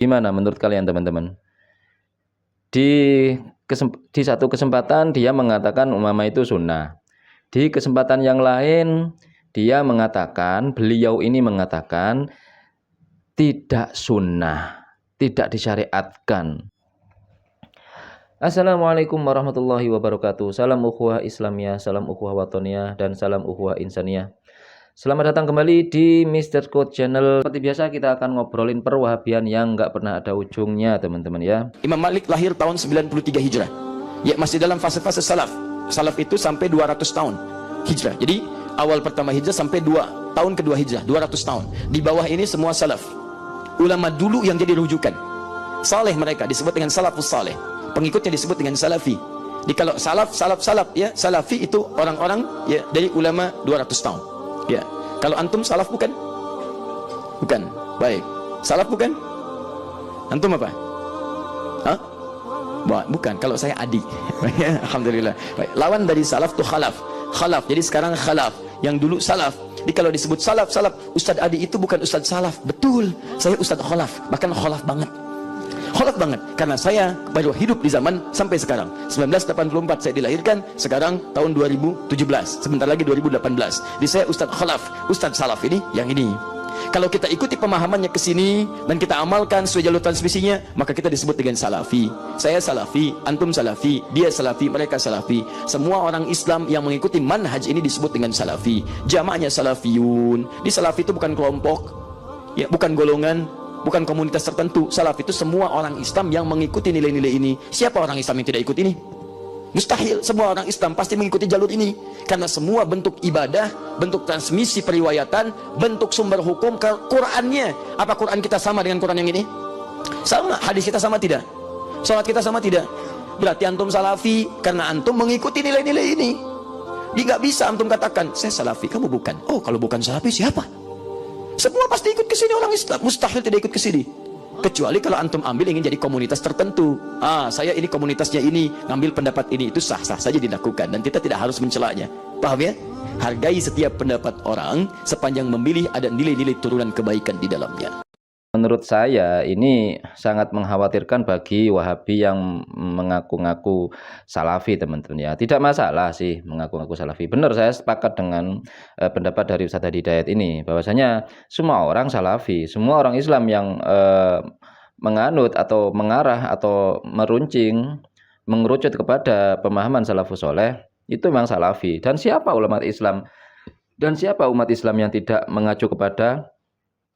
Gimana menurut kalian teman-teman? Di satu kesempatan dia mengatakan umama itu sunnah. Di kesempatan yang lain dia mengatakan, beliau ini mengatakan tidak sunnah, tidak disyariatkan. Assalamualaikum warahmatullahi wabarakatuh. Salam ukhuwah Islamiyah, salam ukhuwah watoniyah, dan salam ukhuwah insaniyah. Selamat datang kembali di Mr. Code Channel. Seperti biasa kita akan ngobrolin perwahabian yang nggak pernah ada ujungnya teman-teman ya. Imam Malik lahir tahun 93 Hijrah. Ya, masih dalam fase-fase salaf. Salaf itu sampai 200 tahun Hijrah. Jadi awal pertama Hijrah sampai tahun kedua Hijrah, 200 tahun. Di bawah ini semua salaf. Ulama dulu yang jadi rujukan. Saleh mereka disebut dengan salafus saleh. Pengikutnya disebut dengan salafi. Di kalau salaf ya, salafi itu orang-orang ya dari ulama 200 tahun. Ya. Kalau antum salaf bukan? Bukan. Baik. Salaf bukan? Antum apa? Hah? Bukan. Kalau saya adik. Alhamdulillah. Baik. Lawan dari salaf tuh khalaf. Khalaf. Jadi sekarang khalaf. Yang dulu salaf. Jadi kalau disebut salaf, Ustadz Adi itu bukan Ustadz salaf. Betul. Saya Ustadz khalaf. Bahkan khalaf banget. Khalaf banget. Karena saya baru hidup di zaman sampai sekarang. 1984 saya dilahirkan. Sekarang tahun 2017. Sebentar lagi 2018. Jadi saya Ustadz khalaf. Ustadz salaf ini yang ini. Kalau kita ikuti pemahamannya ke sini dan kita amalkan sesuai jalur transmisinya, maka kita disebut dengan salafi. Saya salafi, antum salafi, dia salafi, mereka salafi. Semua orang Islam yang mengikuti manhaj ini disebut dengan salafi. Jamaknya salafiyun. Di salafi itu bukan kelompok, ya, bukan golongan, bukan komunitas tertentu. Salaf itu semua orang Islam yang mengikuti nilai-nilai ini. Siapa orang Islam yang tidak ikut ini? Mustahil. Semua orang Islam pasti mengikuti jalur ini. Karena semua bentuk ibadah, bentuk transmisi periwayatan, bentuk sumber hukum ke Qur'annya. Apa Qur'an kita sama dengan Qur'an yang ini? Sama. Hadis kita sama tidak? Salat kita sama tidak? Berarti antum salafi karena antum mengikuti nilai-nilai ini. Jadi nggak bisa antum katakan saya salafi, kamu bukan. Oh, kalau bukan salafi siapa? Semua pasti ikut ke sini orang Islam. Mustahil tidak ikut ke sini. Kecuali kalau antum ambil ingin jadi komunitas tertentu. Saya ini komunitasnya ini, ngambil pendapat ini, itu sah-sah saja dilakukan dan kita tidak harus mencelanya. Paham ya? Hargai setiap pendapat orang sepanjang memilih ada nilai-nilai turunan kebaikan di dalamnya. Menurut saya ini sangat mengkhawatirkan bagi Wahabi yang mengaku-ngaku salafi teman-teman ya. Tidak masalah sih mengaku-ngaku salafi. Benar, saya sepakat dengan pendapat dari Ustadz Hidayat ini bahwasanya semua orang salafi, semua orang Islam yang menganut atau mengarah atau mengerucut kepada pemahaman salafus soleh itu memang salafi. Dan siapa ulama Islam dan siapa umat Islam yang tidak mengacu kepada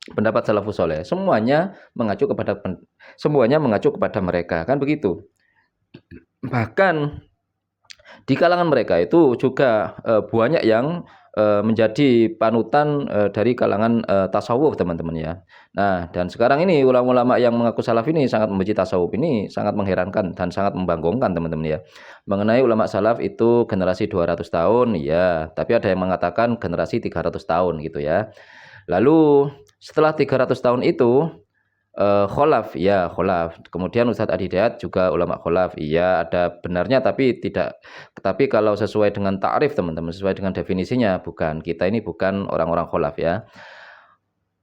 pendapat salafus soleh? Semuanya mengacu kepada mereka, kan begitu. Bahkan di kalangan mereka itu juga banyak yang menjadi panutan dari kalangan tasawuf teman-teman ya. Nah, dan sekarang ini ulama-ulama yang mengaku salaf ini sangat membenci tasawuf, ini sangat mengherankan dan sangat membanggongkan teman-teman ya. Mengenai ulama salaf itu generasi 200 tahun ya, tapi ada yang mengatakan generasi 300 tahun gitu ya. Lalu setelah 300 tahun itu kholaf, ya kholaf. Kemudian Ustadz Adi Hidayat juga ulama kholaf. Iya, ada benarnya tapi tidak. Tapi kalau sesuai dengan ta'rif teman-teman, sesuai dengan definisinya, bukan. Kita ini bukan orang-orang kholaf ya.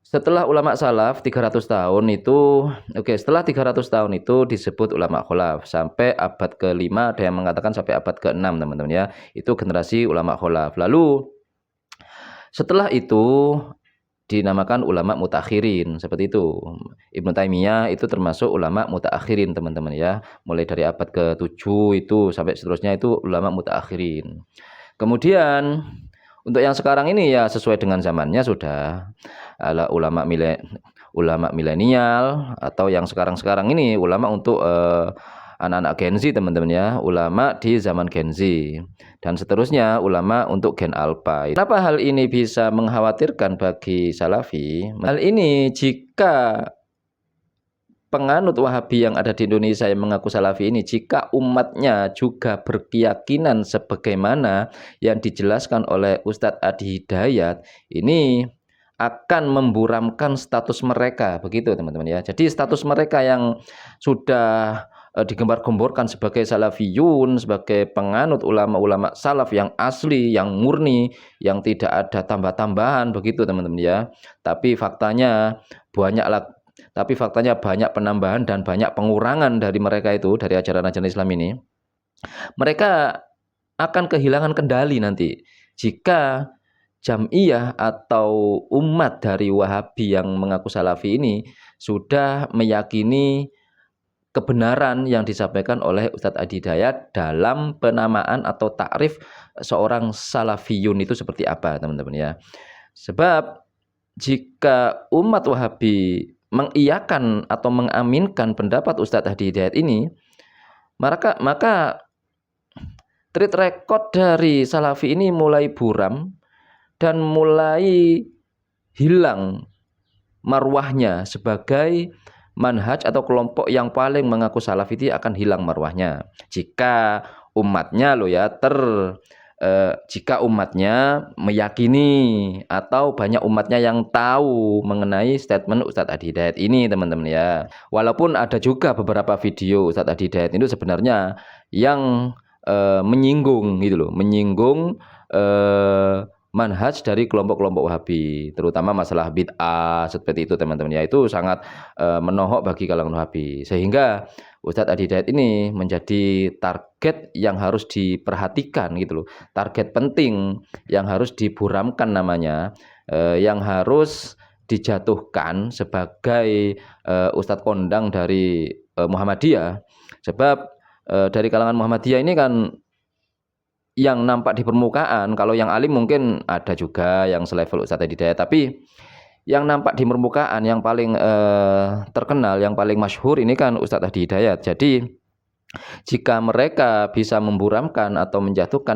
Setelah ulama salaf 300 tahun itu, setelah 300 tahun itu disebut ulama kholaf. Sampai abad ke-5, ada yang mengatakan sampai abad ke-6 teman-teman ya. Itu generasi ulama kholaf. Lalu setelah itu dinamakan ulama mutakhirin, seperti itu. Ibnu Taimiyah itu termasuk ulama mutakhirin teman-teman ya. Mulai dari abad ke-7 itu sampai seterusnya itu ulama mutakhirin. Kemudian untuk yang sekarang ini ya sesuai dengan zamannya sudah ulama milenial atau yang sekarang-sekarang ini ulama untuk anak-anak Gen Z teman-teman ya, ulama di zaman Gen Z dan seterusnya ulama untuk Gen Alpha. Kenapa hal ini bisa mengkhawatirkan bagi salafi? Hal ini jika penganut Wahabi yang ada di Indonesia yang mengaku salafi ini, jika umatnya juga berkeyakinan sebagaimana yang dijelaskan oleh Ustadz Adi Hidayat, ini akan memburamkan status mereka, begitu teman-teman ya. Jadi status mereka yang sudah digembar-gemborkan sebagai salafiyun, sebagai penganut ulama-ulama salaf yang asli, yang murni, yang tidak ada tambah-tambahan, begitu teman-teman ya. Tapi faktanya banyaklah tapi faktanya banyak penambahan dan banyak pengurangan dari mereka itu, dari ajaran-ajaran Islam ini, mereka akan kehilangan kendali nanti jika Jam'iyah atau umat dari Wahabi yang mengaku Salafi ini sudah meyakini kebenaran yang disampaikan oleh Ustadz Adi Hidayat dalam penamaan atau takrif seorang Salafiyun itu seperti apa, teman-teman ya. Sebab jika umat Wahabi mengiyakan atau mengaminkan pendapat Ustadz Adi Hidayat ini, maka track record dari Salafi ini mulai buram dan mulai hilang marwahnya sebagai manhaj atau kelompok yang paling mengaku Salafi akan hilang marwahnya jika umatnya jika umatnya meyakini atau banyak umatnya yang tahu mengenai statement Ustadz Adi Hidayat ini, teman-teman ya. Walaupun ada juga beberapa video Ustadz Adi Hidayat itu sebenarnya yang menyinggung gitu loh, menyinggung manhaj dari kelompok-kelompok Wahabi, terutama masalah bid'ah seperti itu, teman-teman ya. Itu sangat menohok bagi kalangan Wahabi, sehingga Ustadz Adi Hidayat ini menjadi target yang harus diperhatikan gitu loh, target penting yang harus diburamkan namanya, yang harus dijatuhkan sebagai Ustadz kondang dari Muhammadiyah. Sebab dari kalangan Muhammadiyah ini kan yang nampak di permukaan, kalau yang alim mungkin ada juga yang selevel Ustadz Adi Hidayat, tapi yang nampak di permukaan yang paling terkenal, yang paling masyhur ini kan Ustadz Adi Hidayat. Jadi jika mereka bisa memburamkan atau menjatuhkan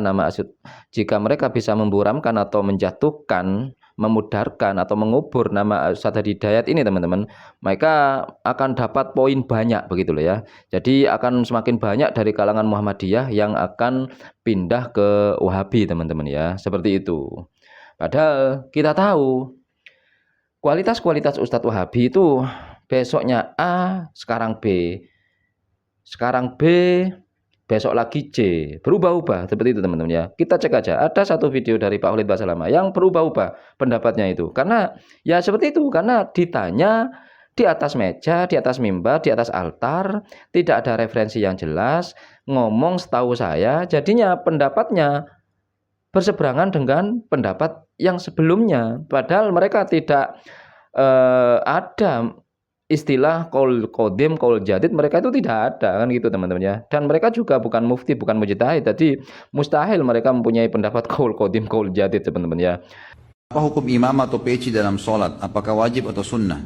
jika mereka bisa memburamkan atau menjatuhkan, memudarkan atau mengubur nama Ustadz Adi Hidayat ini, teman-teman, mereka akan dapat poin banyak begitu loh ya. Jadi akan semakin banyak dari kalangan Muhammadiyah yang akan pindah ke Wahabi, teman-teman ya, seperti itu. Padahal kita tahu kualitas-kualitas Ustadz Wahabi itu besoknya A, sekarang B, sekarang B, besok lagi C, berubah-ubah seperti itu, teman-teman ya. Kita cek aja, ada satu video dari Pak Khalid Basalamah yang berubah-ubah pendapatnya itu, karena ya seperti itu, karena ditanya di atas meja, di atas mimbar, di atas altar, tidak ada referensi yang jelas, ngomong setahu saya, jadinya pendapatnya berseberangan dengan pendapat yang sebelumnya, padahal mereka tidak ada istilah qaul qadim, qaul jadid, mereka itu tidak ada kan gitu, teman-teman ya. Dan mereka juga bukan mufti, bukan mujtahid, jadi mustahil mereka mempunyai pendapat qaul qadim, qaul jadid, teman-teman ya. Apa hukum imam atau peci dalam sholat? Apakah wajib atau sunnah?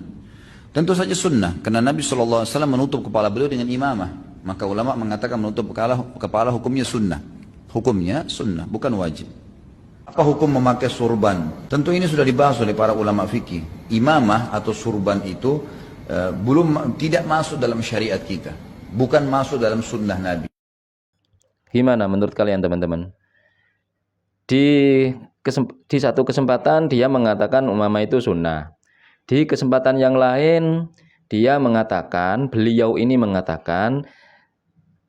Tentu saja sunnah, karena Nabi SAW menutup kepala beliau dengan imamah. Maka ulama mengatakan menutup kepala hukumnya sunnah. Hukumnya sunnah, bukan wajib. Apa hukum memakai surban? Tentu ini sudah dibahas oleh para ulama fikih. Imamah atau surban itu tidak masuk dalam syariat kita, bukan masuk dalam sunnah Nabi. Gimana menurut kalian, teman-teman? Di satu kesempatan dia mengatakan umamah itu sunnah, di kesempatan yang lain dia mengatakan, beliau ini mengatakan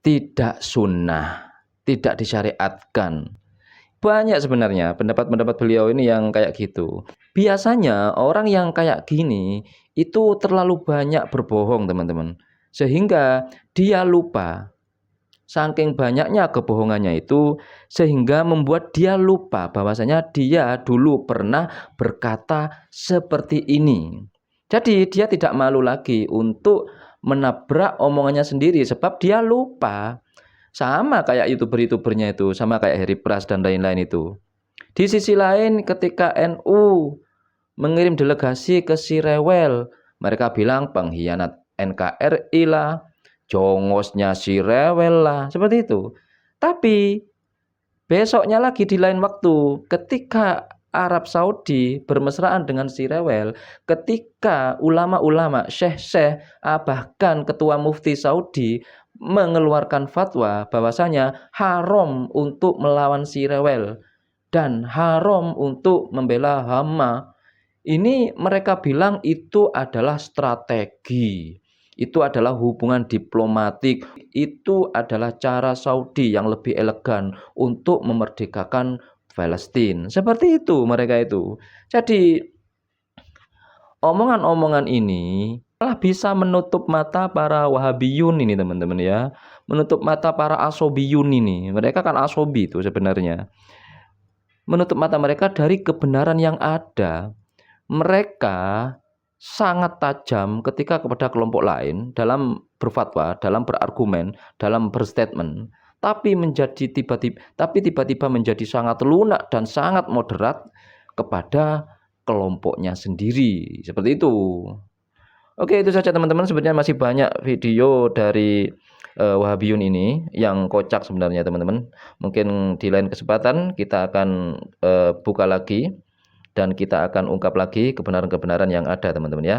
tidak sunnah, tidak disyariatkan. Banyak sebenarnya pendapat-pendapat beliau ini yang kayak gitu. Biasanya orang yang kayak gini itu terlalu banyak berbohong, teman-teman, sehingga dia lupa. Saking banyaknya kebohongannya itu sehingga membuat dia lupa bahwasanya dia dulu pernah berkata seperti ini. Jadi dia tidak malu lagi untuk menabrak omongannya sendiri sebab dia lupa. Sama kayak YouTuber-YouTubernya itu, sama kayak Harry Pras dan lain-lain itu. Di sisi lain ketika NU mengirim delegasi ke si Rewel, mereka bilang pengkhianat NKRI lah, jongosnya si Rewel lah, seperti itu. Tapi besoknya lagi di lain waktu, ketika Arab Saudi bermesraan dengan si Rewel, ketika ulama-ulama, syekh-syekh, bahkan ketua mufti Saudi mengeluarkan fatwa bahwasanya haram untuk melawan si Rewel dan haram untuk membela Hama. Ini mereka bilang itu adalah strategi, itu adalah hubungan diplomatik, itu adalah cara Saudi yang lebih elegan untuk memerdekakan Palestina. Seperti itu mereka itu. Jadi omongan-omongan ini malah bisa menutup mata para Wahabiyun ini teman-teman ya. Menutup mata para Asobiyun ini. Mereka kan Asobi itu sebenarnya. Menutup mata mereka dari kebenaran yang ada. Mereka sangat tajam ketika kepada kelompok lain dalam berfatwa, dalam berargumen, dalam berstatement, tapi tiba-tiba menjadi sangat lunak dan sangat moderat kepada kelompoknya sendiri. Seperti itu. Oke, itu saja teman-teman. Sebenarnya masih banyak video dari Wahabiyun ini yang kocak sebenarnya teman-teman. Mungkin di lain kesempatan kita akan buka lagi dan kita akan ungkap lagi kebenaran-kebenaran yang ada teman-teman ya.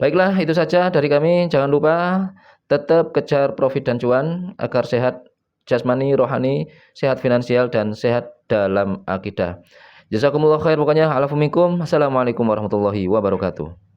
Baiklah, itu saja dari kami. Jangan lupa tetap kejar profit dan cuan agar sehat jasmani, rohani, sehat finansial, dan sehat dalam akidah. Jazakumullah khair pokoknya. Assalamualaikum warahmatullahi wabarakatuh.